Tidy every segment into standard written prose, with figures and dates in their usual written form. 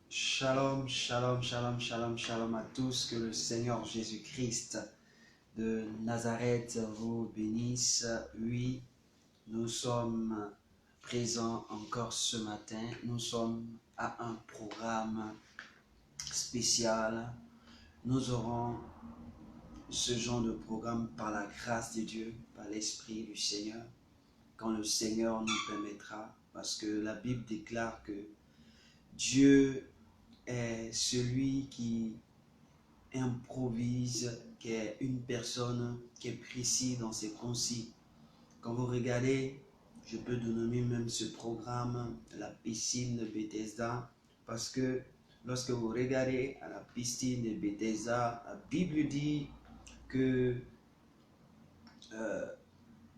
Shalom, shalom, shalom, shalom, shalom à tous. Que le Seigneur Jésus-Christ de Nazareth vous bénisse. Oui, nous sommes présents encore ce matin. Nous sommes à un programme spécial. Nous aurons ce genre de programme par la grâce de Dieu, par l'Esprit du Seigneur, quand le Seigneur nous permettra. Parce que la Bible déclare que Dieu est celui qui improvise, qui est une personne qui est précise dans ses concis. Quand vous regardez, je peux nommer même ce programme la piscine de Bethesda, parce que lorsque vous regardez à la piscine de Bethesda, la Bible dit que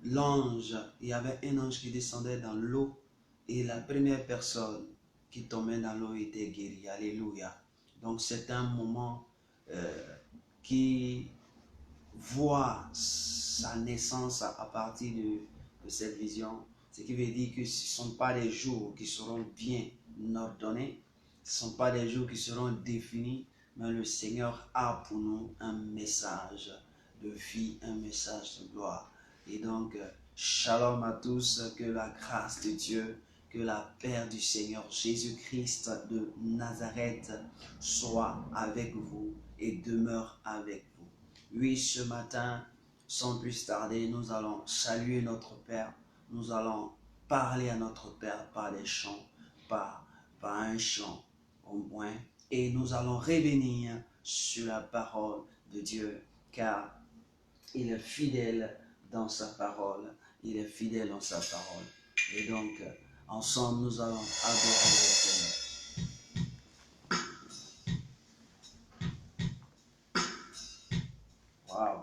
l'ange, il y avait un ange qui descendait dans l'eau et la première personne qui tombait dans l'eau était guérie. Alléluia. Donc c'est un moment qui voit sa naissance à partir de cette vision. Ce qui veut dire que ce ne sont pas des jours qui seront bien ordonnés, ce ne sont pas des jours qui seront définis, mais le Seigneur a pour nous un message de vie, un message de gloire. Et donc, shalom à tous, que la grâce de Dieu, que la paix du Seigneur Jésus-Christ de Nazareth soit avec vous et demeure avec vous. Oui, ce matin, sans plus tarder, nous allons saluer notre Père, nous allons parler à notre Père par des chants, par un chant au moins, et nous allons revenir sur la parole de Dieu, car il est fidèle dans sa parole, il est fidèle dans sa parole. Et donc, ensemble, nous allons adorer le Seigneur. Wow!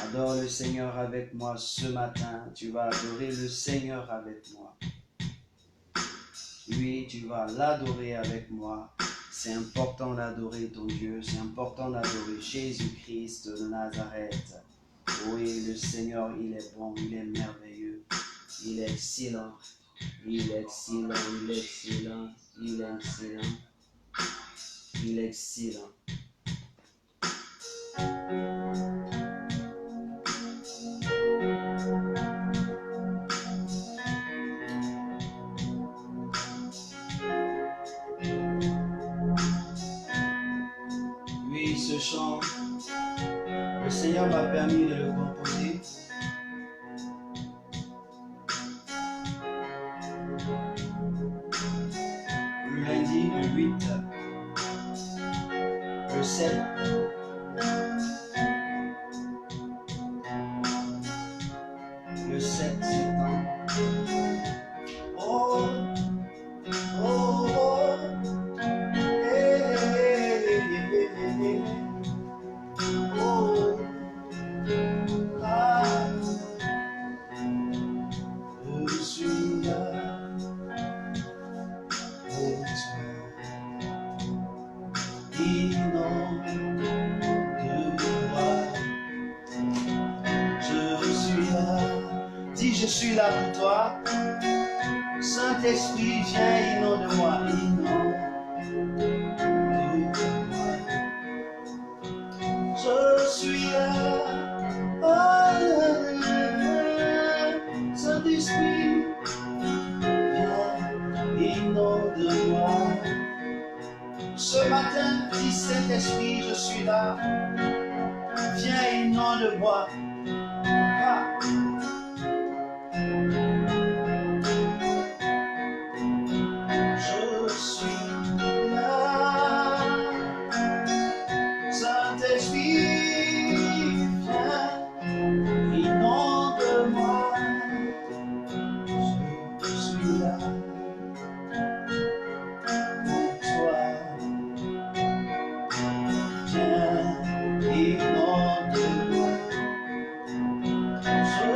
Adore le Seigneur avec moi ce matin. Tu vas adorer le Seigneur avec moi. Oui, tu vas l'adorer avec moi. C'est important d'adorer ton Dieu. C'est important d'adorer Jésus-Christ de Nazareth. Oui, le Seigneur, il est bon, il est merveilleux. Il est excellent. Il est excellent, il est excellent, il est excellent. Il est excellent. Oui, ce chant, le Seigneur m'a permis de le composer. Le lundi, le 8, le 7, le 7 septembre. Oh, oh, oh, hey, hey, hey, hey, oh, ah, je suis là pour toi. Inonde de moi, je suis là. Dis, je suis là pour toi. Saint-Esprit, viens, inonde-moi, inonde de moi. Je suis là. Oh, Saint-Esprit, viens, inonde-moi. Ce matin, dis Saint-Esprit, je suis là. Viens, inonde-moi. Ah. Je suis là. Saint-Esprit, viens, inonde-moi. Je suis là pour toi. Viens, inonde-moi. Je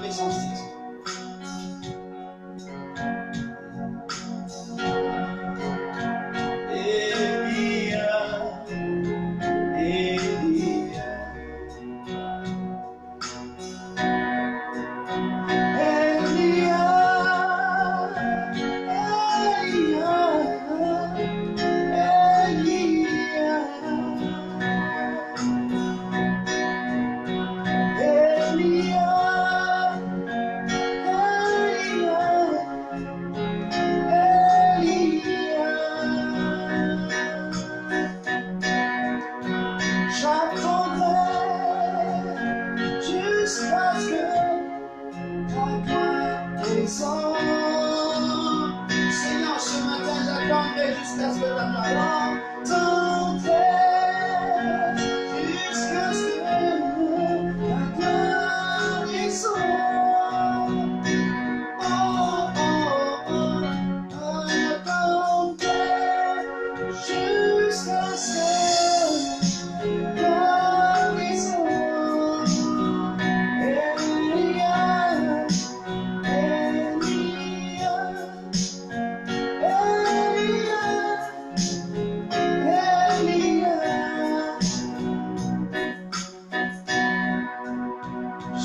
présence de Dieu. Seigneur, ce matin, j'attendrai jusqu'à ce que ta parole t'entende, jusqu'à ce que ta gloire descende. Oh, oh, oh, attendrai jusqu'à ce que ta gloire descende.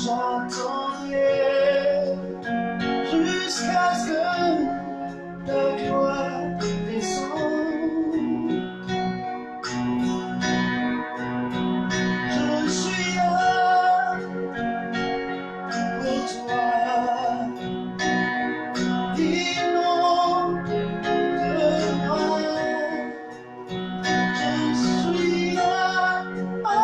J'attendrai jusqu'à ce que ta gloire descende. Je suis là pour toi. Dis-moi de moi. Je suis là pour toi.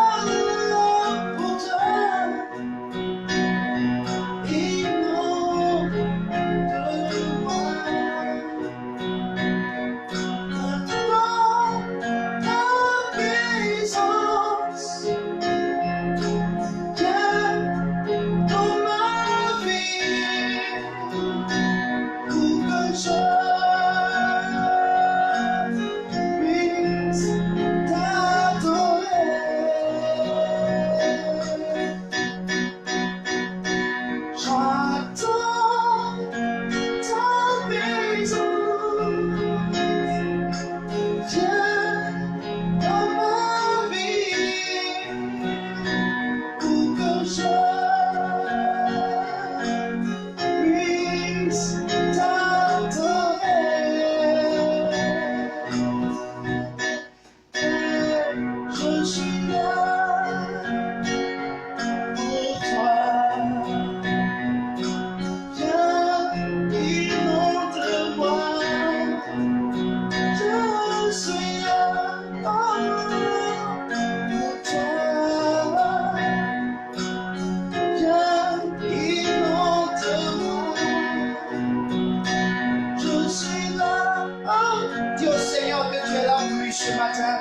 Ce matin,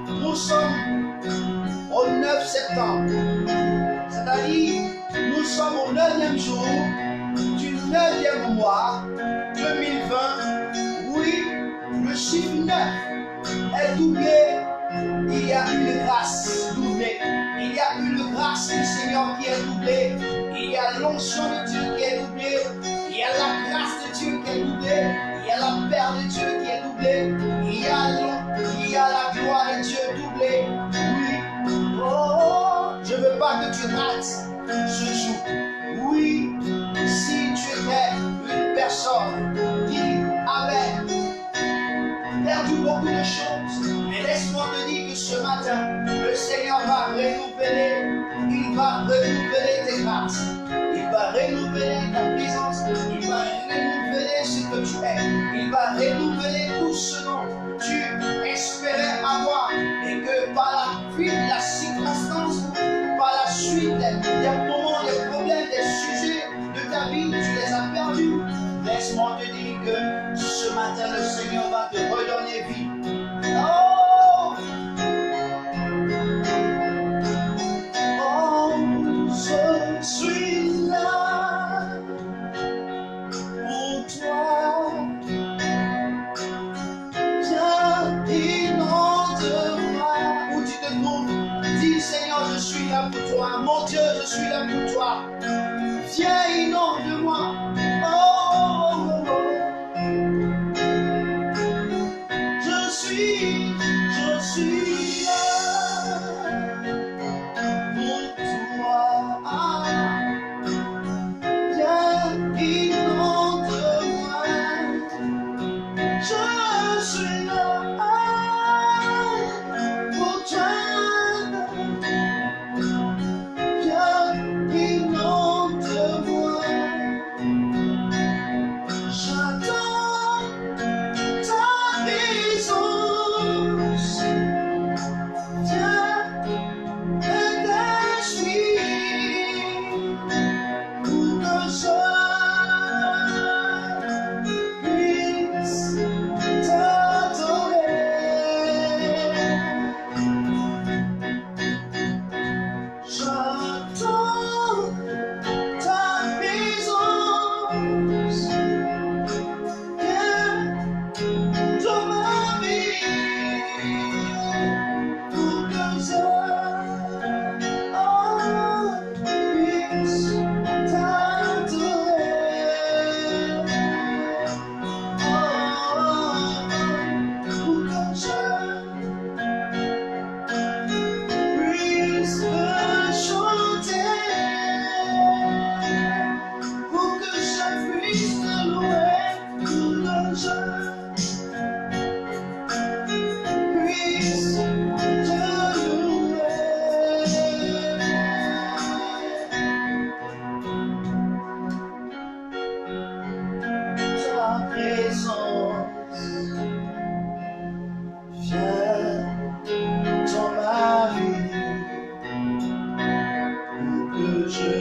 nous sommes au 9 septembre, c'est-à-dire nous sommes au 9e jour du 9e mois 2020. Oui, le chiffre 9 est doublé, il y a une grâce doublée, il y a une grâce du Seigneur qui est doublée, il y a l'onction de Dieu qui est doublée, il y a la grâce de Dieu qui est doublée, il y a la paix de Dieu qui est doublée, il y a la gloire de Dieu doublée. Oui, oh, je ne veux pas que tu rates ce jour. Oui, si tu étais une personne qui avait perdu beaucoup de choses, mais laisse-moi te dire que ce matin, le Seigneur va renouveler, il va renouveler tes grâces, il va renouveler ta présence, il va renouveler ce que tu es, il va renouveler tout ce dont tu espérais avoir, et que par la suite, la circonstance, par la suite des moments, des problèmes, des sujets de ta vie, tu les as perdus. Laisse-moi te dire que ce matin, le Seigneur va te redonner vie. Oh, oh, je suis là pour toi. Dis Seigneur, je suis là pour toi. Mon Dieu, je suis là pour toi. Viens, suis là pour toi. Viens, inonde-moi. Je suis là pour toi. Viens, inonde-moi. J'attends ta présence. Viens, aide-moi pour que je puisse t'adorer. J'attends ta présence. Viens dans ma vie pour que je puisse t'adorer. Pour que je puisse chanter. Pour que je puisse te louer. Pour que je puisse te louer. Ta présence vient dans ma vie pour que je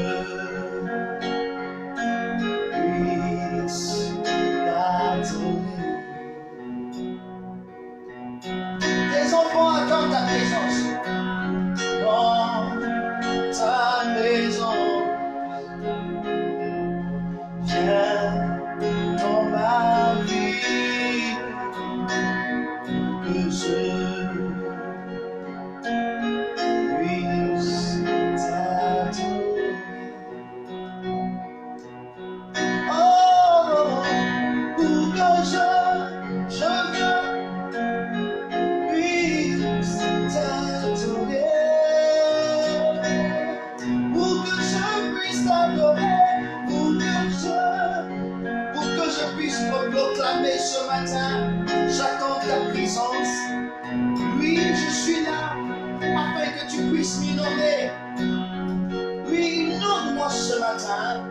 puisse t'adorer. Tes enfants attendent ta présence. Dans ta maison, viens dans ma vie que je puisse t'adorer. Oh, pour que je puisse t'adorer. Pour que je puisse t'adorer. Pour que je puisse me proclamer ce matin. J'attends ta présence. Oui, je suis là afin que tu puisses m'inonder. Oui, inonde-moi ce matin.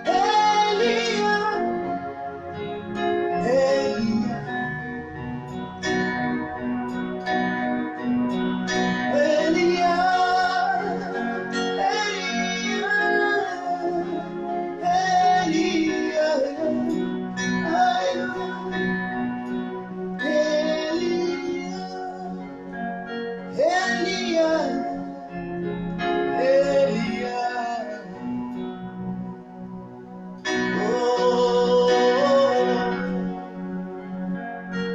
Elia, Elia, Elia,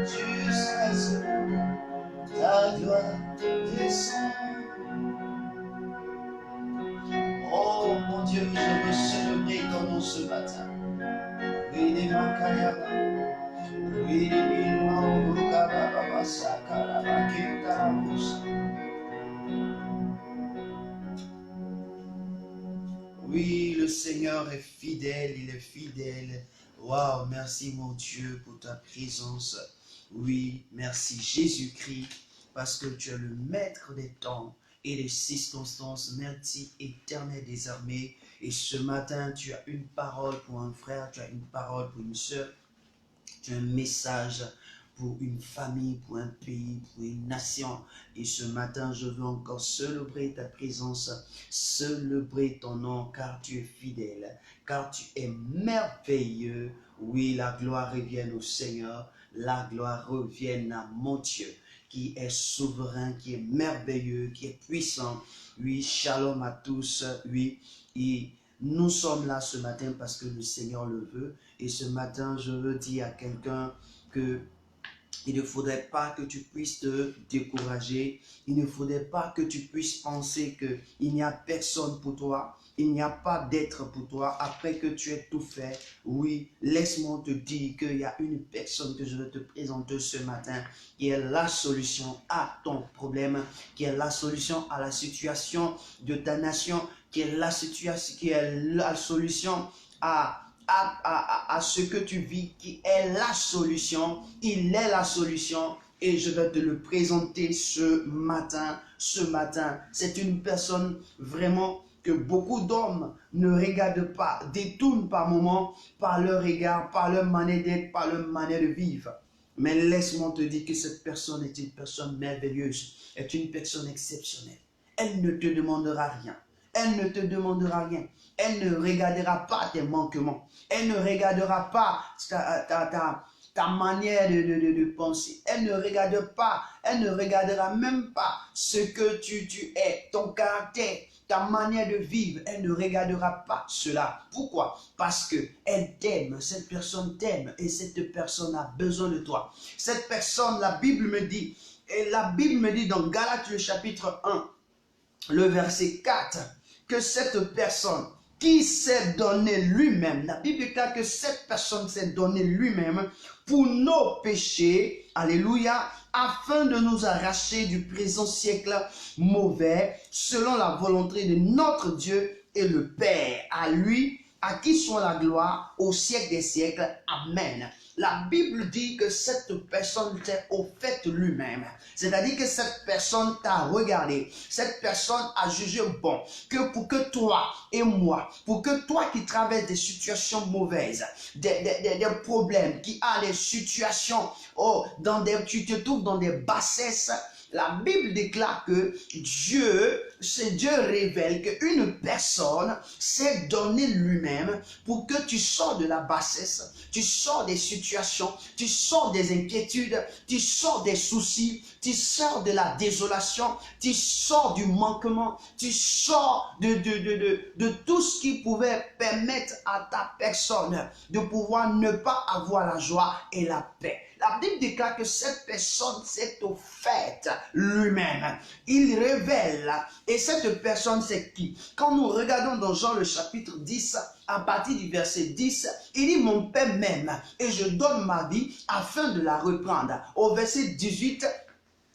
jusqu'à ce que ta gloire descende. Oh mon Dieu, je veux célébrer ton nom ce matin. Oui, les mancayaba. Oui, les mancayaba, sakaraba, kekarabusa. Oui, le Seigneur est fidèle, il est fidèle. Waouh, merci mon Dieu pour ta présence. Oui, merci Jésus-Christ, parce que tu es le maître des temps et des circonstances. Merci éternel des armées. Et ce matin, tu as une parole pour un frère, tu as une parole pour une soeur, tu as un message pour une famille, pour un pays, pour une nation. Et ce matin, je veux encore célébrer ta présence, célébrer ton nom, car tu es fidèle, car tu es merveilleux. Oui, la gloire revienne au Seigneur, la gloire revienne à mon Dieu, qui est souverain, qui est merveilleux, qui est puissant. Oui, shalom à tous. Oui, et nous sommes là ce matin parce que le Seigneur le veut. Et ce matin, je veux dire à quelqu'un que Il ne faudrait pas que tu puisses te décourager. Il ne faudrait pas que tu puisses penser qu'il n'y a personne pour toi. Il n'y a pas d'être pour toi après que tu aies tout fait. Oui, laisse-moi te dire qu'il y a une personne que je vais te présenter ce matin qui est la solution à ton problème, qui est la solution à la situation de ta nation, qui est la solution à ce que tu vis, qui est la solution. Il est la solution et je vais te le présenter ce matin. C'est une personne vraiment que beaucoup d'hommes ne regardent pas, détournent par moments par leur regard, par leur manière d'être, par leur manière de vivre. Mais laisse-moi te dire que cette personne est une personne merveilleuse, est une personne exceptionnelle. Elle ne te demandera rien. Elle ne te demandera rien. Elle ne regardera pas tes manquements. Elle ne regardera pas ta manière de penser. Elle ne regardera même pas ce que tu es, ton caractère, ta manière de vivre. Elle ne regardera pas cela. Pourquoi? Parce qu'elle t'aime, cette personne t'aime et cette personne a besoin de toi. Cette personne, la Bible me dit dans Galates le chapitre 1, le verset 4, que cette personne qui s'est donné lui-même, la Bible déclare que cette personne s'est donné lui-même pour nos péchés, alléluia, afin de nous arracher du présent siècle mauvais, selon la volonté de notre Dieu et le Père. À lui, à qui soit la gloire au siècle des siècles. Amen. La Bible dit que cette personne s'est offerte lui-même. C'est-à-dire que cette personne t'a regardé. Cette personne a jugé bon que pour que toi et moi, pour que toi qui traverses des situations mauvaises, des problèmes, qui a des situations, tu te trouves dans des bassesses, la Bible déclare que Dieu révèle qu'une personne s'est donné lui-même pour que tu sors de la bassesse, tu sors des situations, tu sors des inquiétudes, tu sors des soucis, tu sors de la désolation, tu sors du manquement, tu sors de tout ce qui pouvait permettre à ta personne de pouvoir ne pas avoir la joie et la paix. La Bible déclare que cette personne s'est offerte lui-même. Il révèle. Et cette personne, c'est qui? Quand nous regardons dans Jean le chapitre 10, à partir du verset 10, il dit: mon Père m'aime et je donne ma vie afin de la reprendre. Au verset 18,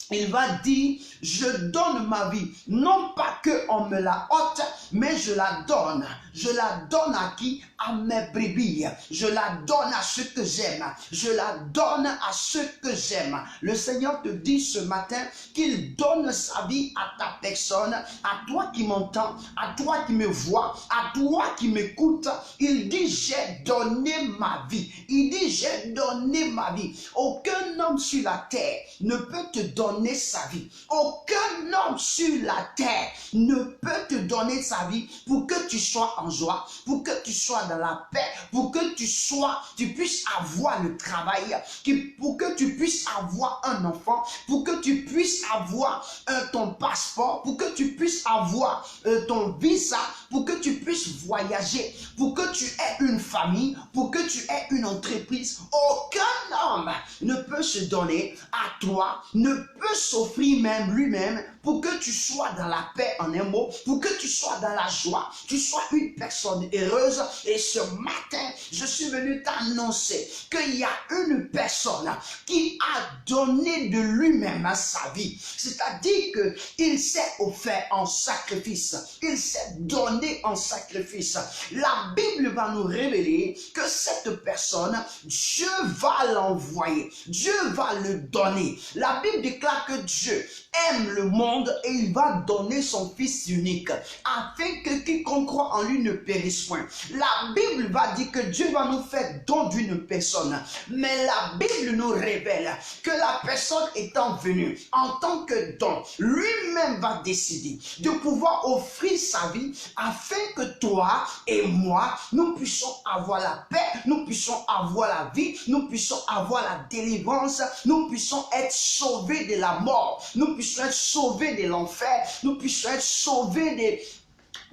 il va dire: je donne ma vie, non pas qu'on me la ôte, mais je la donne. Je la donne à qui? À mes brebis. Je la donne à ceux que j'aime. Je la donne à ceux que j'aime. Le Seigneur te dit ce matin qu'il donne sa vie à ta personne, à toi qui m'entends, à toi qui me vois, à toi qui m'écoute. Il dit: j'ai donné ma vie. Il dit: j'ai donné ma vie. Aucun homme sur la terre ne peut te donner sa vie. Aucun homme sur la terre ne peut te donner sa vie pour que tu sois en joie, pour que tu sois dans la paix, pour que tu puisses avoir le travail, pour que tu puisses avoir un enfant, pour que tu puisses avoir ton passeport, pour que tu puisses avoir ton visa, pour que tu puisses voyager, pour que tu aies une famille, pour que tu aies une entreprise. Aucun homme ne peut se donner à toi, ne peut s'offrir même lui-même pour que tu sois dans la paix, en un mot, pour que tu sois dans la joie, tu sois une personne heureuse. Et ce matin, je suis venu t'annoncer qu'il y a une personne qui a donné de lui-même à sa vie. C'est-à-dire qu'il s'est offert en sacrifice. Il s'est donné en sacrifice. La Bible va nous révéler que cette personne, Dieu va l'envoyer. Dieu va le donner. La Bible déclare que Dieu aime le monde et il va donner son Fils unique afin que quiconque croit en lui ne périsse point. La Bible va dire que Dieu va nous faire don d'une personne, mais la Bible nous révèle que la personne étant venue en tant que don, lui-même va décider de pouvoir offrir sa vie afin que toi et moi, nous puissions avoir la paix, nous puissions avoir la vie, nous puissions avoir la délivrance, nous puissions être sauvés de la mort, nous puissions être sauvés de l'enfer, nous puissions être sauvés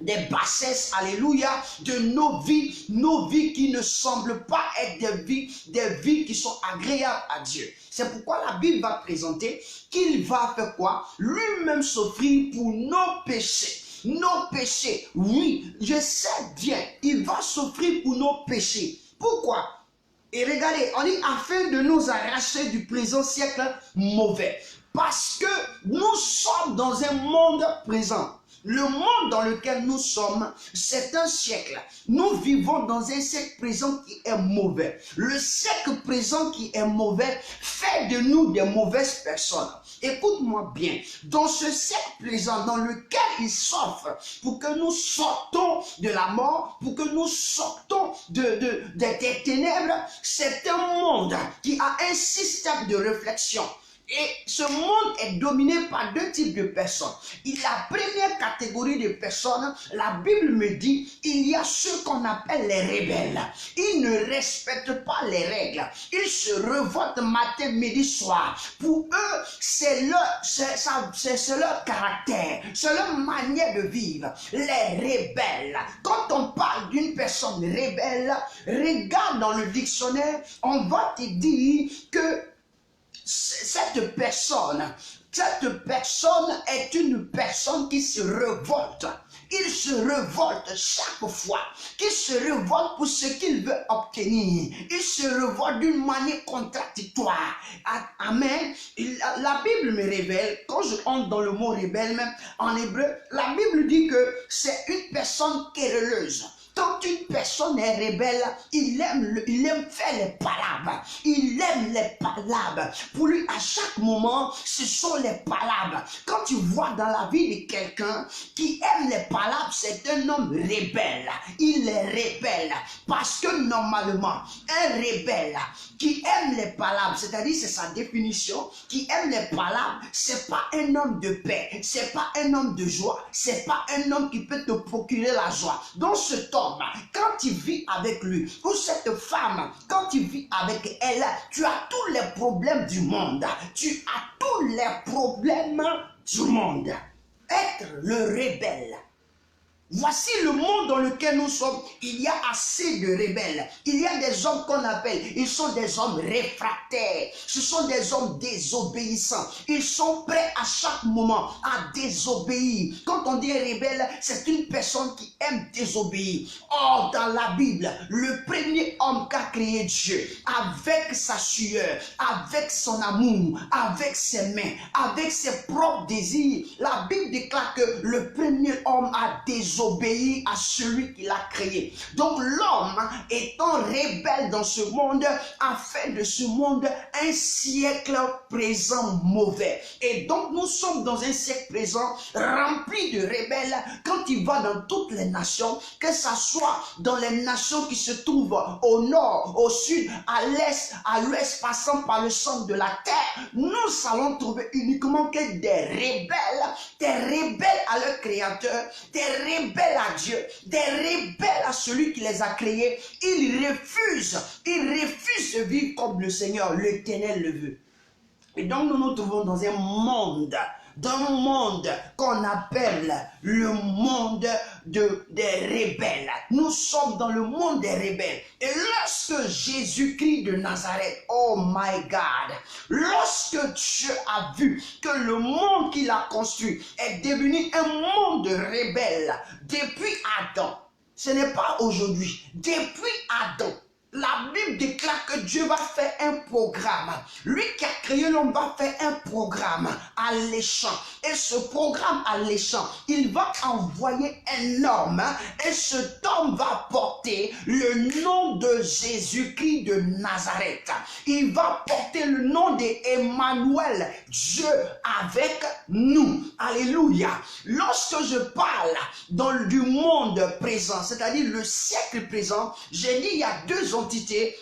des bassesses, alléluia, de nos vies qui ne semblent pas être des vies qui sont agréables à Dieu. C'est pourquoi la Bible va présenter qu'il va faire quoi? Lui-même souffrir pour nos péchés. Nos péchés, oui, je sais bien, il va souffrir pour nos péchés. Pourquoi? Et regardez, on dit afin de nous arracher du présent siècle mauvais. Parce que nous sommes dans un monde présent. Le monde dans lequel nous sommes, c'est un siècle. Nous vivons dans un siècle présent qui est mauvais. Le siècle présent qui est mauvais fait de nous des mauvaises personnes. Écoute-moi bien. Dans ce siècle présent dans lequel il s'offre pour que nous sortons de la mort, pour que nous sortons des ténèbres, c'est un monde qui a un système de réflexion. Et ce monde est dominé par deux types de personnes. La première catégorie de personnes, la Bible me dit, il y a ceux qu'on appelle les rebelles. Ils ne respectent pas les règles. Ils se révoltent matin, midi, soir. Pour eux, c'est leur caractère, c'est leur manière de vivre. Les rebelles. Quand on parle d'une personne rebelle, regarde dans le dictionnaire, on va te dire que cette personne est une personne qui se révolte. Il se révolte chaque fois. Il se révolte pour ce qu'il veut obtenir. Il se révolte d'une manière contradictoire. Amen. La Bible me révèle, quand je entre dans le mot rebelle, même en hébreu, la Bible dit que c'est une personne querelleuse. Quand une personne est rebelle, il aime faire les palabres. Il aime les palabres. Pour lui, à chaque moment, ce sont les palabres. Quand tu vois dans la vie de quelqu'un qui aime les palabres, c'est un homme rebelle. Il est rebelle. Parce que normalement, un rebelle qui aime les palabres, c'est-à-dire c'est sa définition, qui aime les palabres, c'est pas un homme de paix, c'est pas un homme de joie, c'est pas un homme qui peut te procurer la joie. Donc cet homme, quand tu vis avec lui, ou cette femme, quand tu vis avec elle, tu as tous les problèmes du monde. Tu as tous les problèmes du monde. Être le rebelle. Voici le monde dans lequel nous sommes. Il y a assez de rebelles. Il y a des hommes qu'on appelle, ils sont des hommes réfractaires. Ce sont des hommes désobéissants. Ils sont prêts à chaque moment à désobéir. Quand on dit rebelle, c'est une personne qui aime désobéir. Or, dans la Bible, le premier homme qu'a créé Dieu, avec sa sueur, avec son amour, avec ses mains, avec ses propres désirs, la Bible déclare que le premier homme a désobéi à celui qui l'a créé. Donc l'homme étant rebelle dans ce monde a fait de ce monde un siècle présent mauvais. Et donc nous sommes dans un siècle présent rempli de rebelles. Quand il va dans toutes les nations, que ce soit dans les nations qui se trouvent au nord, au sud, à l'est, à l'ouest, passant par le centre de la terre, nous allons trouver uniquement que des rebelles à leur créateur, des rebelles à Dieu, des rebelles à celui qui les a créés. Ils refusent de vivre comme le Seigneur, l'Éternel le veut. Et donc nous nous trouvons dans un monde qu'on appelle le monde des rebelles. Nous sommes dans le monde des rebelles. Et lorsque Jésus-Christ de Nazareth, oh my God, lorsque Dieu a vu que le monde qu'il a construit est devenu un monde de rebelles, depuis Adam, ce n'est pas aujourd'hui, depuis Adam, la Bible déclare que Dieu va faire un programme. Lui qui a créé l'homme va faire un programme alléchant. Et ce programme alléchant, il va envoyer un homme. Et cet homme va porter le nom de Jésus-Christ de Nazareth. Il va porter le nom d'Emmanuel, Dieu avec nous. Alléluia. Lorsque je parle du monde présent, c'est-à-dire le siècle présent, j'ai dit il y a deux entités.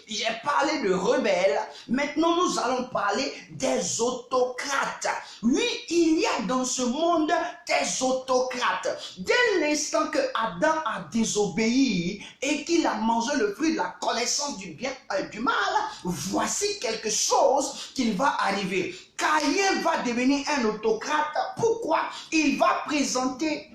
J'ai parlé de rebelles. Maintenant, nous allons parler des autocrates. Oui, il y a dans ce monde des autocrates. Dès l'instant que Adam a désobéi et qu'il a mangé le fruit de la connaissance du bien et du mal, voici quelque chose qui va arriver. Caïn va devenir un autocrate. Pourquoi? Il va présenter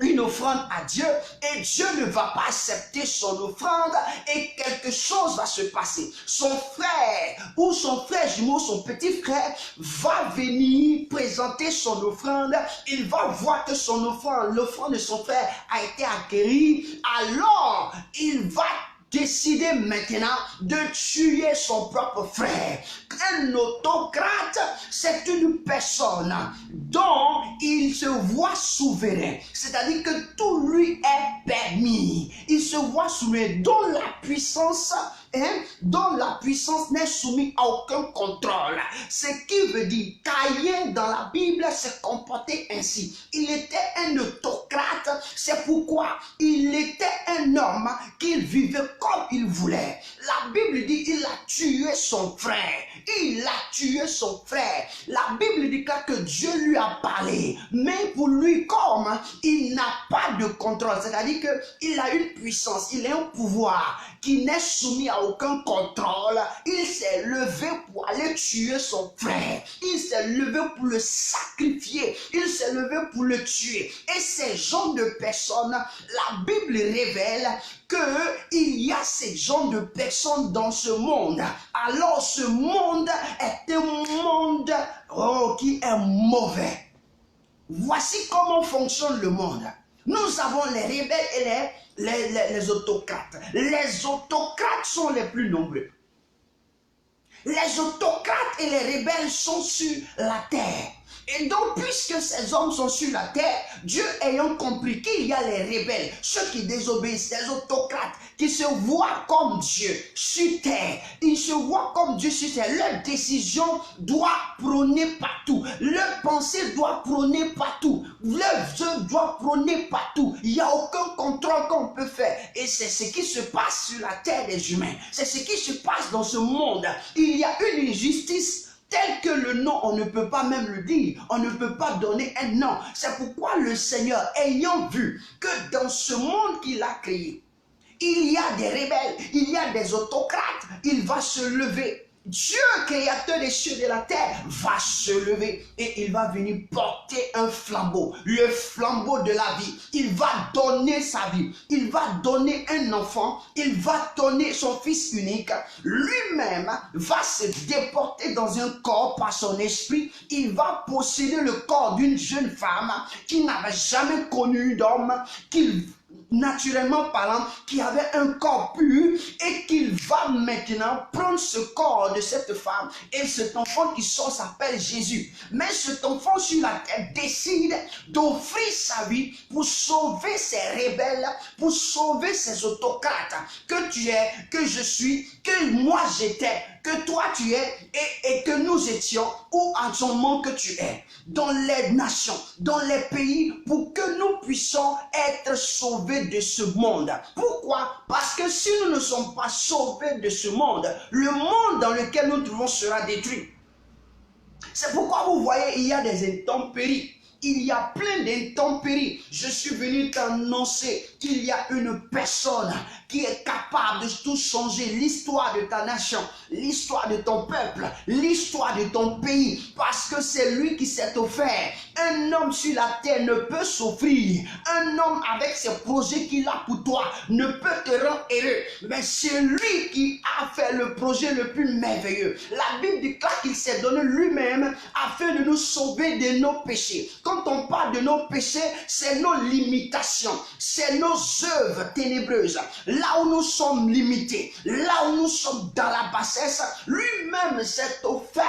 une offrande à Dieu et Dieu ne va pas accepter son offrande et quelque chose va se passer. Son frère ou son frère jumeau, son petit frère va venir présenter son offrande. Il va voir que son offrande, l'offrande de son frère a été acquérie. Alors, il va décider maintenant de tuer son propre frère. Un autocrate, c'est une personne dont il se voit souverain. C'est-à-dire que tout lui est permis. Il se voit souverain, dont la puissance n'est soumise à aucun contrôle. Ce qui veut dire, Caïn dans la Bible s'est comporté ainsi. Il était un autocrate, c'est pourquoi il était un homme qui vivait comme il voulait. La Bible dit il a tué son frère. Il a tué son frère. La Bible dit que Dieu lui a parlé. Mais pour lui, comme il n'a pas de contrôle, c'est-à-dire qu'il a une puissance, il a un pouvoir qui n'est soumis à aucun contrôle, il s'est levé pour aller tuer son frère. Il s'est levé pour le sacrifier. Il s'est levé pour le tuer. Et ces genres de personnes, la Bible révèle qu'il y a ces genres de personnes dans ce monde. Alors ce monde est un monde qui est mauvais. Voici comment fonctionne le monde. Nous avons les rebelles et les autocrates. Les autocrates sont les plus nombreux. Les autocrates et les rebelles sont sur la terre. Et donc, puisque ces hommes sont sur la terre, Dieu ayant compris qu'il y a les rebelles, ceux qui désobéissent, les autocrates, qui se voient comme Dieu sur terre. Ils se voient comme Dieu sur terre. Leur décision doit prôner partout. Leur pensée doit prôner partout. Leur œuvre doit prôner partout. Il n'y a aucun contrôle qu'on peut faire. Et c'est ce qui se passe sur la terre des humains. C'est ce qui se passe dans ce monde. Il y a une injustice tel que le nom, on ne peut pas même le dire. On ne peut pas donner un nom. C'est pourquoi le Seigneur, ayant vu que dans ce monde qu'il a créé, il y a des rebelles, il y a des autocrates, il va se lever. Dieu, créateur des cieux et de la terre, va se lever et il va venir porter un flambeau, le flambeau de la vie. Il va donner sa vie, il va donner un enfant, il va donner son fils unique. Lui-même va se déporter dans un corps par son esprit. Il va posséder le corps d'une jeune femme qui n'avait jamais connu d'homme, naturellement parlant, qui avait un corps pur et qu'il va maintenant prendre ce corps de cette femme et cet enfant qui sort s'appelle Jésus. Mais cet enfant sur la terre décide d'offrir sa vie pour sauver ces rebelles, pour sauver ces autocrates que tu es, que je suis, que moi j'étais, que toi tu es et que nous étions, ou en ce moment que tu es, dans les nations, dans les pays, pour que nous puissions être sauvés de ce monde. Pourquoi? Parce que si nous ne sommes pas sauvés de ce monde, le monde dans lequel nous trouvons sera détruit. C'est pourquoi vous voyez, il y a des intempéries. Il y a plein d'intempéries. Je suis venu t'annoncer qu'il y a une personne qui est capable de tout changer, l'histoire de ta nation, l'histoire de ton peuple, l'histoire de ton pays, parce que c'est lui qui s'est offert. Un homme sur la terre ne peut s'offrir. Un homme avec ses projets qu'il a pour toi ne peut te rendre heureux. Mais c'est lui qui a fait le projet le plus merveilleux. La Bible déclare qu'il s'est donné lui-même afin de nous sauver de nos péchés. Quand on parle de nos péchés, c'est nos limitations, c'est nos œuvres ténébreuses. Là où nous sommes limités, là où nous sommes dans la bassesse, lui-même s'est offert.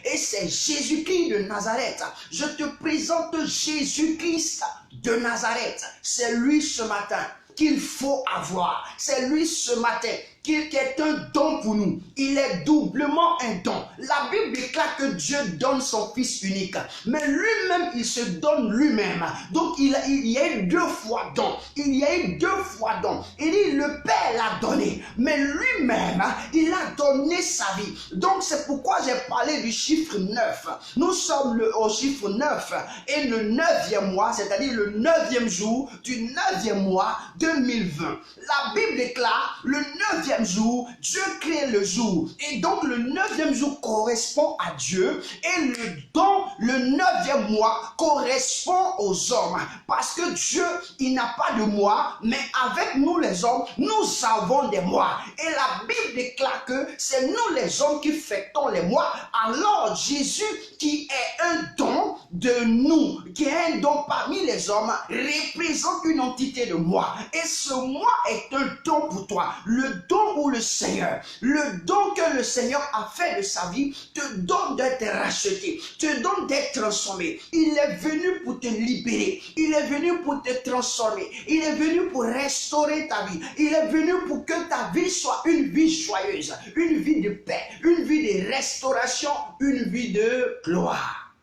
Et c'est Jésus-Christ de Nazareth. Je te présente Jésus-Christ de Nazareth. C'est lui ce matin qu'il faut avoir. C'est lui ce matin qui est un don pour nous. Il est doublement un don. La Bible déclare que Dieu donne son Fils unique. Mais lui-même, il se donne lui-même. Donc, il y a eu 2 fois don. Il y a eu 2 fois don. Il dit, le Père l'a donné. Mais lui-même, il a donné sa vie. Donc, c'est pourquoi j'ai parlé du chiffre 9. Nous sommes au chiffre 9. Et le 9e mois, c'est-à-dire le 9e jour du 9e mois 2020. La Bible déclare, le 9e 9e jour, Dieu crée le jour. Et donc le 9e jour correspond à Dieu. Et le 9e mois correspond aux hommes. Parce que Dieu, il n'a pas de mois, mais avec nous les hommes, nous avons des mois. Et la Bible déclare que c'est nous les hommes qui fêtons les mois. Alors Jésus, qui est un don de nous, qui est un don parmi les hommes, représente une entité de moi. Et ce moi est un don pour toi. Le don ou le Seigneur, le don que le Seigneur a fait de sa vie, te donne d'être racheté, te donne d'être transformé. Il est venu pour te libérer. Il est venu pour te transformer. Il est venu pour restaurer ta vie. Il est venu pour que ta vie soit une vie joyeuse, une vie de paix, une vie de restauration, une vie de gloire.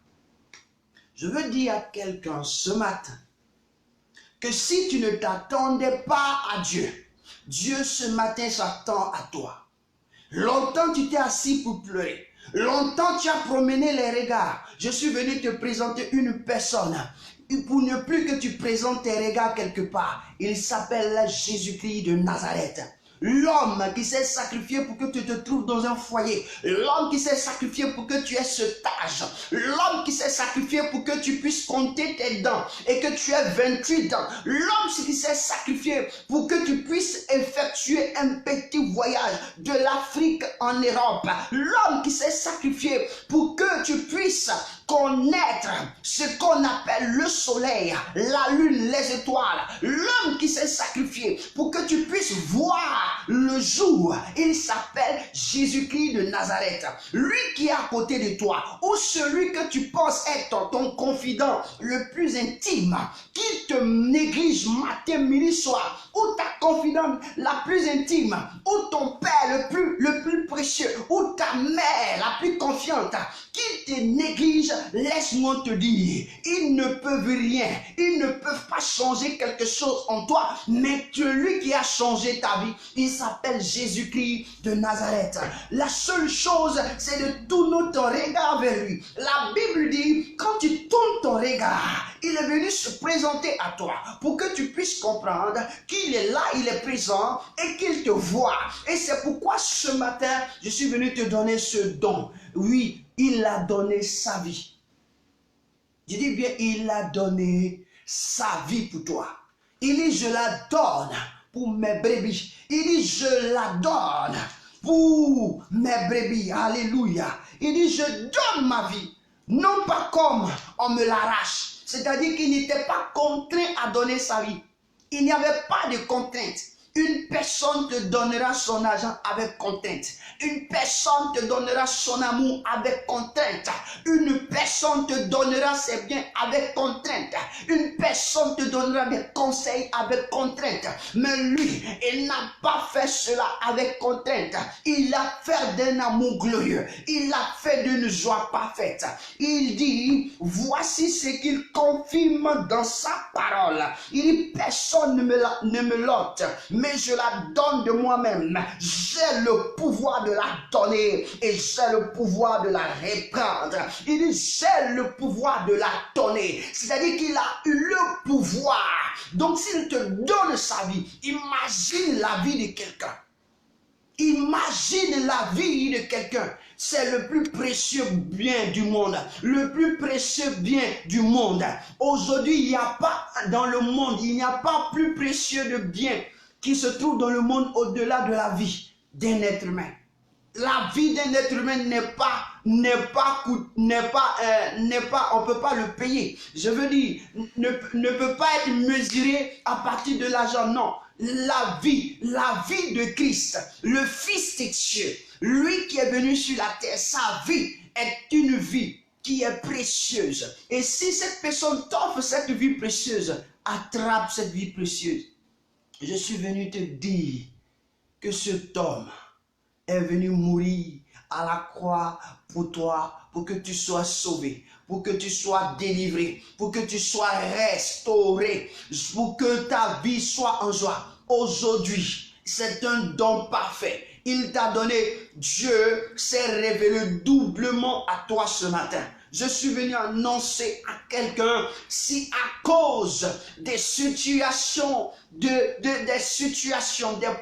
Je veux dire à quelqu'un ce matin que si tu ne t'attendais pas à Dieu, Dieu ce matin s'attend à toi. Longtemps tu t'es assis pour pleurer. Longtemps tu as promené les regards. Je suis venu te présenter une personne pour ne plus que tu présentes tes regards quelque part. Il s'appelle Jésus-Christ de Nazareth. L'homme qui s'est sacrifié pour que tu te trouves dans un foyer. L'homme qui s'est sacrifié pour que tu aies ce âge. L'homme qui s'est sacrifié pour que tu puisses compter tes dents et que tu aies 28 dents. L'homme qui s'est sacrifié pour que tu puisses effectuer un petit voyage de l'Afrique en Europe. L'homme qui s'est sacrifié pour que tu puisses connaître ce qu'on appelle le soleil, la lune, les étoiles. L'homme qui s'est sacrifié pour que tu puisses voir le jour. Il s'appelle Jésus-Christ de Nazareth. Lui qui est à côté de toi, ou celui que tu penses être ton confident le plus intime, qui te néglige matin, midi, soir, ou ta confidente la plus intime, ou ton père le plus précieux, ou ta mère la plus confiante, qui te néglige, laisse-moi te dire, ils ne peuvent rien, ils ne peuvent pas changer quelque chose en toi, mais celui qui a changé ta vie, il s'appelle Jésus-Christ de Nazareth. La seule chose, c'est de tourner ton regard vers lui. La Bible dit, quand tu tournes ton regard, il est venu se présenter à toi pour que tu puisses comprendre qu'il est là, il est présent et qu'il te voit. Et c'est pourquoi ce matin, je suis venu te donner ce don. Oui, il a donné sa vie. Je dis bien, il a donné sa vie pour toi. Il dit, je la donne pour mes brebis. Il dit, je la donne pour mes brebis. Alléluia. Il dit, je donne ma vie. Non pas comme on me l'arrache. C'est-à-dire qu'il n'était pas contraint à donner sa vie. Il n'y avait pas de contrainte. Une personne te donnera son argent avec contrainte. Une personne te donnera son amour avec contrainte. Une personne te donnera ses biens avec contrainte. Une personne te donnera des conseils avec contrainte. Mais lui, il n'a pas fait cela avec contrainte. Il a fait d'un amour glorieux. Il a fait d'une joie parfaite. Il dit, voici ce qu'il confirme dans sa parole. Il dit, personne ne me l'ôte, mais je la donne de moi-même. J'ai le pouvoir de la donner et j'ai le pouvoir de la reprendre. Il dit, j'ai le pouvoir de la donner. C'est-à-dire qu'il a eu le pouvoir. Donc s'il te donne sa vie, imagine la vie de quelqu'un. Imagine la vie de quelqu'un. C'est le plus précieux bien du monde. Le plus précieux bien du monde. Aujourd'hui, il n'y a pas dans le monde, il n'y a pas plus précieux de bien qui se trouve dans le monde au-delà de la vie d'un être humain. La vie d'un être humain on ne peut pas le payer. Je veux dire, ne peut pas être mesuré à partir de l'argent, non. La vie de Christ, le Fils de Dieu, lui qui est venu sur la terre, sa vie est une vie qui est précieuse. Et si cette personne t'offre cette vie précieuse, attrape cette vie précieuse. Je suis venu te dire que cet homme est venu mourir à la croix pour toi, pour que tu sois sauvé, pour que tu sois délivré, pour que tu sois restauré, pour que ta vie soit en joie. Aujourd'hui, c'est un don parfait. Il t'a donné, Dieu s'est révélé doublement à toi ce matin. Je suis venu annoncer à quelqu'un, si à cause des situations, des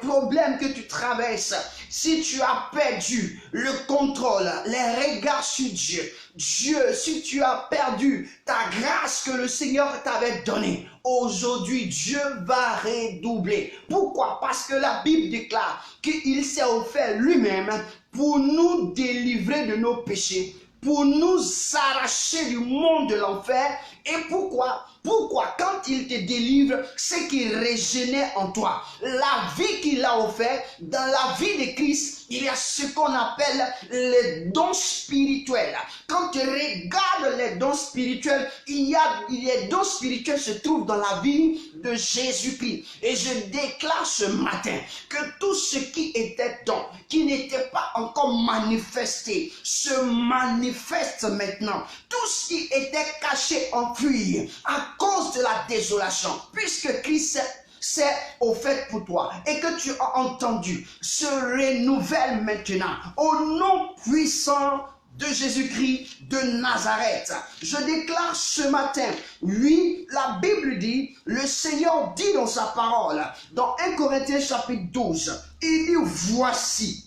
problèmes que tu traverses, si tu as perdu le contrôle, les regards sur Dieu, si tu as perdu ta grâce que le Seigneur t'avait donnée, aujourd'hui Dieu va redoubler. Pourquoi? Parce que la Bible déclare qu'il s'est offert lui-même pour nous délivrer de nos péchés, pour nous arracher du monde de l'enfer. Et pourquoi? Pourquoi? Quand il te délivre, c'est qu'il régénère en toi. La vie qu'il a offert, dans la vie de Christ, il y a ce qu'on appelle les dons spirituels. Quand tu regardes les dons spirituels, les dons spirituels se trouvent dans la vie de Jésus-Christ. Et je déclare ce matin que tout ce qui était don, qui n'était pas encore manifesté, se manifeste maintenant. Tout ce qui était caché, enfui, à cause de la désolation, puisque Christ s'est offert pour toi et que tu as entendu, se renouvelle maintenant au nom puissant de Jésus-Christ de Nazareth. Je déclare ce matin, oui, la Bible dit, le Seigneur dit dans sa parole, dans 1 Corinthiens chapitre 12, il dit voici,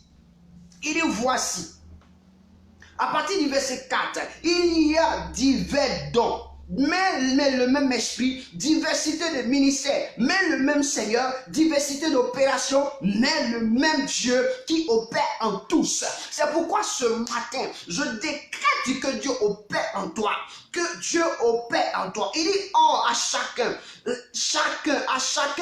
à partir du verset 4, il y a divers dons, mais le même esprit, diversité de ministères, mais le même Seigneur, diversité d'opérations, mais le même Dieu qui opère en tous. C'est pourquoi ce matin, je décrète que Dieu opère en toi, que Dieu opère en toi. Il dit, oh, à chacun,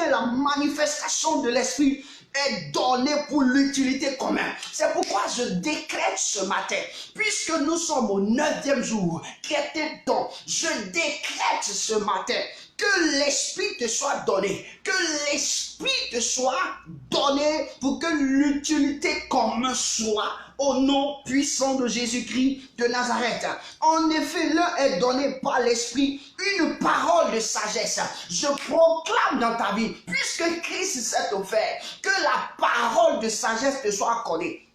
la manifestation de l'esprit est donné pour l'utilité commune. C'est pourquoi je décrète ce matin, puisque nous sommes au 9e jour, qui était don, je décrète ce matin que l'esprit te soit donné, que l'esprit te soit donné pour que l'utilité commune soit au nom puissant de Jésus-Christ de Nazareth. En effet, l'un est donné par l'esprit une parole de sagesse. Je proclame dans ta vie, puisque Christ s'est offert, que la parole de sagesse te soit accordée.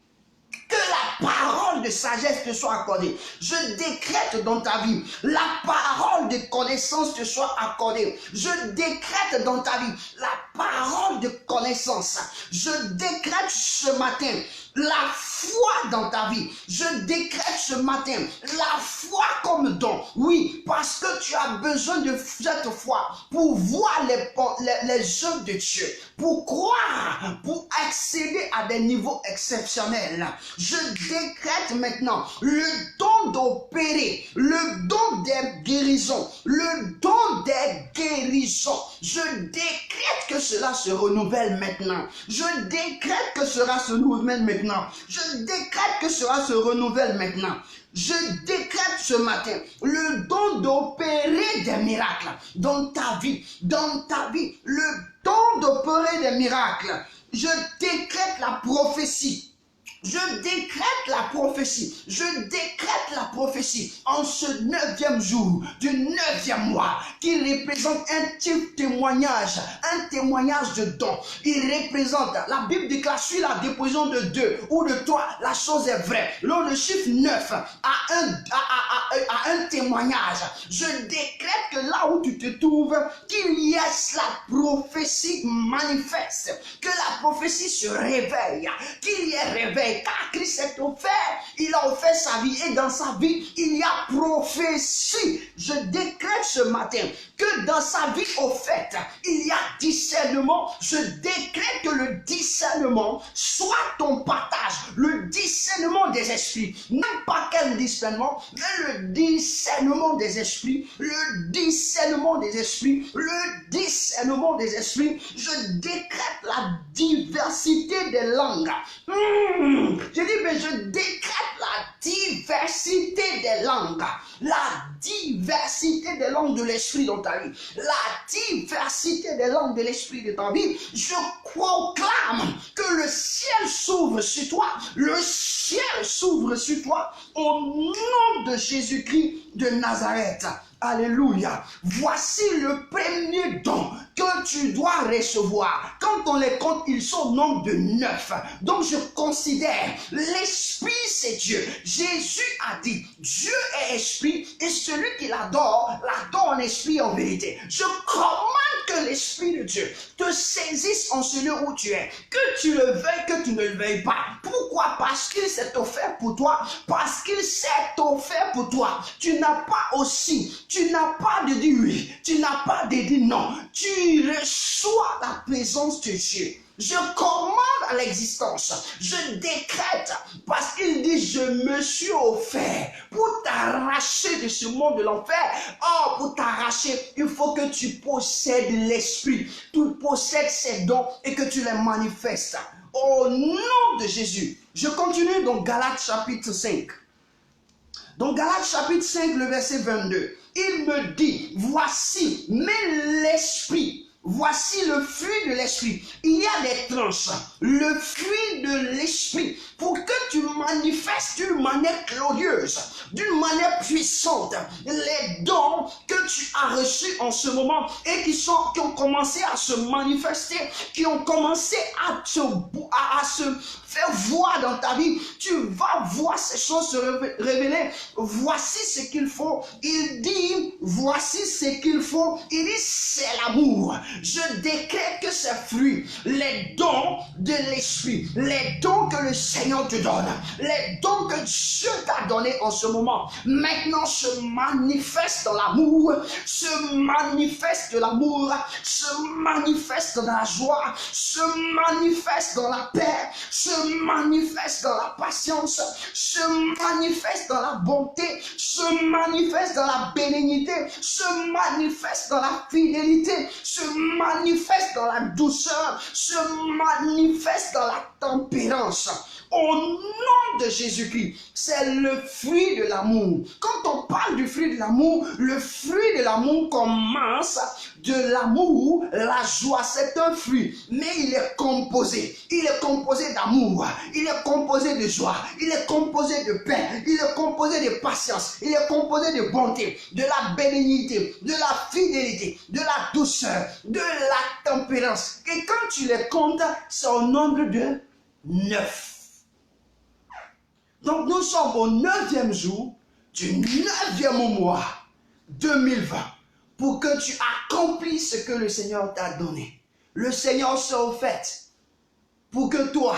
Que la parole de sagesse te soit accordée. Je décrète dans ta vie, la parole de connaissance te soit accordée. Je décrète dans ta vie, la parole de connaissance. Je décrète ce matin, la foi dans ta vie. Je décrète ce matin, la foi comme don. Oui, parce que tu as besoin de cette foi pour voir les œuvres de Dieu, pour croire, pour accéder à des niveaux exceptionnels. Je décrète maintenant le don d'opérer, le don des guérisons, le don des guérisons. Je décrète que cela se renouvelle maintenant. Je décrète que cela se renouvelle maintenant. Je décrète que cela se renouvelle maintenant. Je décrète ce matin le don d'opérer des miracles dans ta vie, le don d'opérer des miracles. Je décrète la prophétie. Je décrète la prophétie. Je décrète la prophétie en ce 9e jour du 9e mois qui représente un témoignage de don. Il représente, la Bible déclare sur la déposition de 2 ou de 3, la chose est vraie. Lors le chiffre 9 a un témoignage. Je décrète que là où tu te trouves, qu'il y ait la prophétie manifeste, que la prophétie se réveille, qu'il y ait réveil. Car Christ est offert, il a offert sa vie et dans sa vie, il y a prophétie. Je décrète ce matin que dans sa vie offerte, il y a discernement. Je décrète que le discernement soit ton partage, le discernement des esprits. Même pas quel discernement, mais le discernement des esprits, le discernement des esprits, le discernement des esprits. Je décrète la diversité des langues. Je dis, mais je décrète la diversité des langues. La diversité des langues de l'esprit dans ta vie. La diversité des langues de l'esprit de ta vie. Je proclame que le ciel s'ouvre sur toi. Le ciel s'ouvre sur toi au nom de Jésus-Christ de Nazareth. Alléluia. Voici le premier don que tu dois recevoir. Quand on les compte, ils sont au nombre de 9. Donc je considère, l'Esprit c'est Dieu. Jésus a dit, Dieu est esprit et celui qui l'adore en esprit et en vérité. Je commande que l'Esprit de Dieu te saisisse en ce lieu où tu es. Que tu le veuilles, que tu ne le veuilles pas. Pourquoi? Parce qu'il s'est offert pour toi. Parce qu'il s'est offert pour toi. Tu n'as pas aussi, tu n'as pas de dire oui, tu n'as pas de dire non. Tu reçois la présence de Dieu. Je commande à l'existence, je décrète, parce qu'il dit, je me suis offert pour t'arracher de ce monde de l'enfer. Oh, pour t'arracher, il faut que tu possèdes l'esprit, tu possèdes ces dons et que tu les manifestes. Au nom de Jésus. Je continue dans Galates chapitre 5. Dans Galates chapitre 5, le verset 22, il me dit, voici, mais l'esprit. Voici le fruit de l'esprit. Il y a des tranches. Le fruit de l'esprit. Pour que tu manifestes d'une manière glorieuse, d'une manière puissante, les dons que tu as reçus en ce moment et qui ont commencé à se manifester, qui ont commencé à se faire voir dans ta vie, tu vas voir ces choses se révéler. Voici ce qu'il faut. Il dit, voici ce qu'il faut. Il dit, c'est l'amour. Je décrète que ces fruits, les dons de l'esprit, les dons que le Seigneur te donne, les dons que Dieu t'a donné en ce moment, maintenant se manifestent dans l'amour, se manifestent de l'amour, se manifestent dans la joie, se manifestent dans la paix, se manifestent dans la patience, se manifestent dans la bonté, se manifestent dans la bénignité, se manifestent dans la fidélité, se manifeste dans la douceur, se manifeste dans la tempérance. Au nom de Jésus-Christ, c'est le fruit de l'amour. Quand on parle du fruit de l'amour, le fruit de l'amour commence de l'amour, la joie, c'est un fruit, mais il est composé. Il est composé d'amour, il est composé de joie, il est composé de paix, il est composé de patience, il est composé de bonté, de la bénignité, de la fidélité, de la douceur, de la tempérance. Et quand tu les comptes, c'est au nombre de 9. Donc nous sommes au 9e jour du 9e mois 2020 pour que tu accomplisses ce que le Seigneur t'a donné. Le Seigneur s'est offert pour que toi,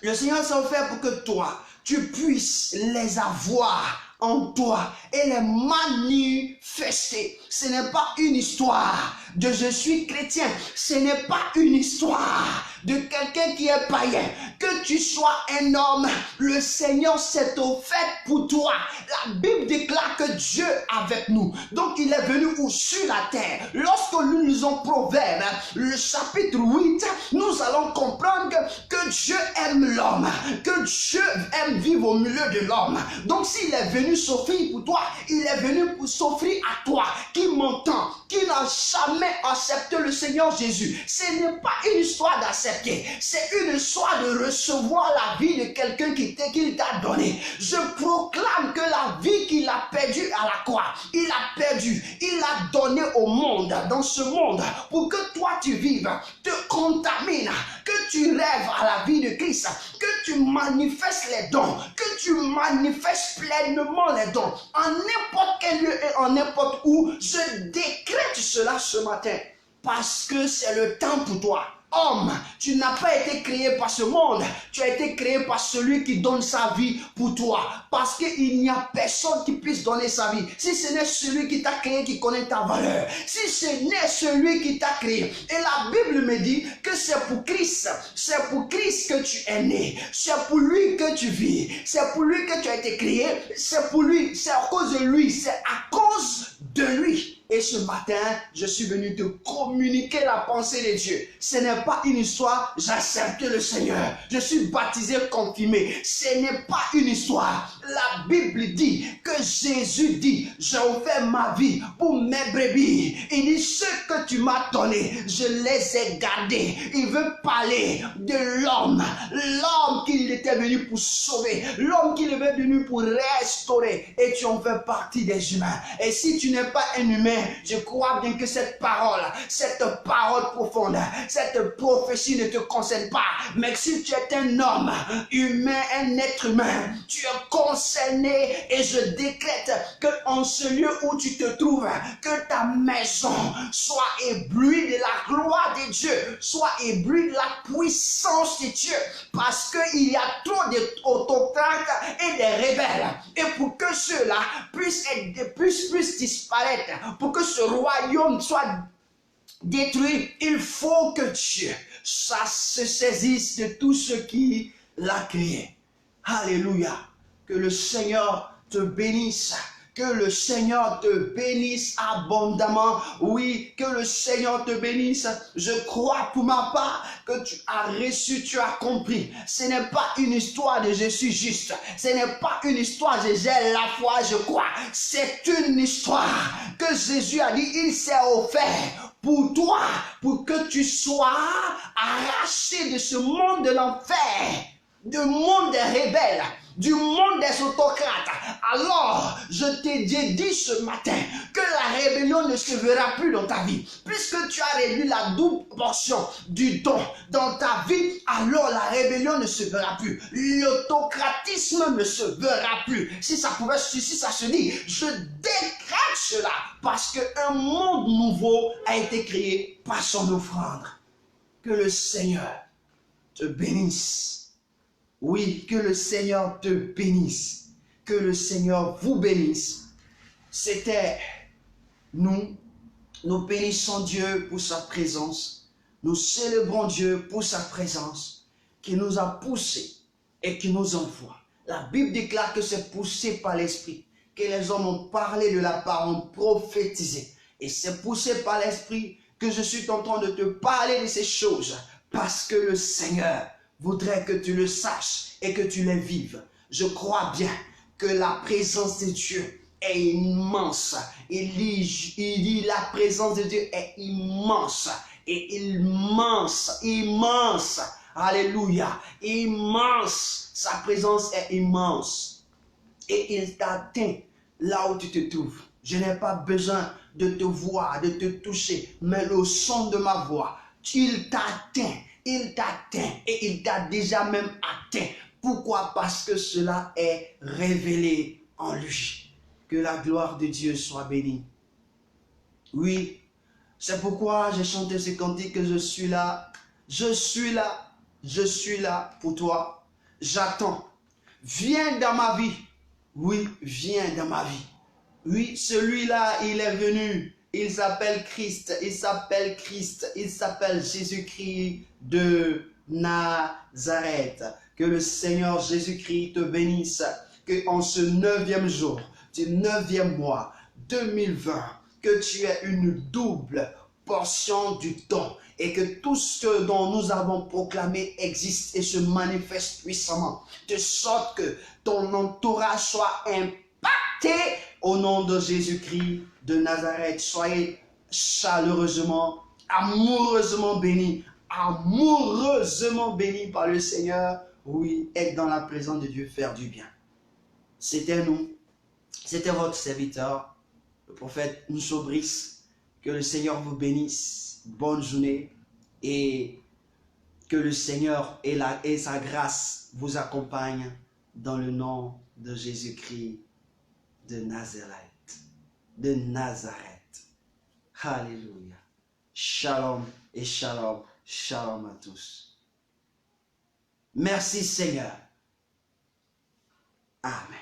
le Seigneur s'est offert pour que toi, tu puisses les avoir en toi et les manifester. Ce n'est pas une histoire de je suis chrétien. Ce n'est pas une histoire de quelqu'un qui est païen. Que tu sois un homme, le Seigneur s'est offert pour toi. La Bible déclare que Dieu est avec nous. Donc il est venu sur la terre. Lorsque nous lisons Proverbes, le chapitre 8, nous allons comprendre que Dieu aime l'homme, que Dieu aime vivre au milieu de l'homme. Donc s'il est venu s'offrir pour toi, il est venu pour s'offrir à toi qui m'entend, qui n'a jamais accepté le Seigneur Jésus. Ce n'est pas une histoire d'accepter, c'est une histoire de recevoir la vie de quelqu'un qu'il t'a donné. Je proclame que la vie qu'il a perdue à la croix, il a perdu, il l'a donné au monde, dans ce monde, pour que toi tu vives, te contamines, que tu rêves à la vie de Christ, que tu manifestes les dons, que tu manifestes pleinement les dons, en n'importe quel lieu et en n'importe où. Je décrète cela ce matin, parce que c'est le temps pour toi. Homme, tu n'as pas été créé par ce monde, tu as été créé par celui qui donne sa vie pour toi, parce qu'il n'y a personne qui puisse donner sa vie, si ce n'est celui qui t'a créé qui connaît ta valeur, si ce n'est celui qui t'a créé. Et la Bible me dit que c'est pour Christ que tu es né, c'est pour lui que tu vis, c'est pour lui que tu as été créé, c'est pour lui, c'est à cause de lui, c'est à cause de lui. Et ce matin, je suis venu te communiquer la pensée de Dieu. Ce n'est pas une histoire, j'accepte le Seigneur. Je suis baptisé, confirmé. Ce n'est pas une histoire. La Bible dit que Jésus dit, j'ai offert ma vie pour mes brebis. Il dit, ce que tu m'as donné, je les ai gardés. Il veut parler de l'homme. L'homme qu'il était venu pour sauver. L'homme qu'il est venu pour restaurer. Et tu en fais partie des humains. Et si tu n'es pas un humain, je crois bien que cette parole profonde, cette prophétie ne te concerne pas. Mais si tu es un homme humain, un être humain, tu es concerné et je décrète que en ce lieu où tu te trouves, que ta maison soit éblouie de la gloire de Dieu, soit éblouie de la puissance de Dieu, parce qu'il y a trop d'autocrates et des rebelles. Et pour que ceux-là puissent disparaître, pour que ce royaume soit détruit, il faut que Dieu se saisisse de tout ce qui l'a créé. Alléluia. Que le Seigneur te bénisse. Que le Seigneur te bénisse abondamment. Oui, que le Seigneur te bénisse. Je crois pour ma part que tu as reçu, tu as compris. Ce n'est pas une histoire de je suis juste. Ce n'est pas une histoire de j'ai la foi, je crois. C'est une histoire que Jésus a dit, il s'est offert pour toi, pour que tu sois arraché de ce monde de l'enfer, du monde des rebelles, du monde des autocrates. Alors, je t'ai dit ce matin que la rébellion ne se verra plus dans ta vie. Puisque tu as réduit la double portion du don dans ta vie, alors la rébellion ne se verra plus. L'autocratisme ne se verra plus. Si ça se dit, je décrète cela parce qu'un monde nouveau a été créé par son offrande. Que le Seigneur te bénisse. Oui, que le Seigneur te bénisse. Que le Seigneur vous bénisse. C'était nous. Nous bénissons Dieu pour sa présence. Nous célébrons Dieu pour sa présence qui nous a poussés et qui nous envoie. La Bible déclare que c'est poussé par l'Esprit, que les hommes ont parlé de la part, ont prophétisé. Et c'est poussé par l'Esprit que je suis en train de te parler de ces choses parce que le Seigneur voudrait que tu le saches et que tu les vives. Je crois bien que la présence de Dieu est immense. Il dit la présence de Dieu est immense et immense. Alléluia, immense. Sa présence est immense et il t'atteint là où tu te trouves. Je n'ai pas besoin de te voir, de te toucher, mais le son de ma voix, il t'atteint. Il t'atteint et il t'a déjà même atteint. Pourquoi? Parce que cela est révélé en lui. Que la gloire de Dieu soit bénie. Oui, c'est pourquoi j'ai chanté ce cantique que je suis là. Je suis là. Je suis là pour toi. J'attends. Viens dans ma vie. Oui, viens dans ma vie. Oui, celui-là, il est venu. Il s'appelle Christ, il s'appelle Jésus-Christ de Nazareth. Que le Seigneur Jésus-Christ te bénisse, que en ce 9e jour du 9e mois 2020, que tu aies une double portion du don et que tout ce dont nous avons proclamé existe et se manifeste puissamment, de sorte que ton entourage soit impacté au nom de Jésus-Christ de Nazareth. Soyez chaleureusement, amoureusement bénis par le Seigneur. Oui, être dans la présence de Dieu, faire du bien. C'était nous, c'était votre serviteur, le prophète Nso Brice. Que le Seigneur vous bénisse. Bonne journée et que le Seigneur et sa grâce vous accompagnent dans le nom de Jésus-Christ de Nazareth. Alléluia. Shalom et shalom, shalom à tous. Merci Seigneur. Amen.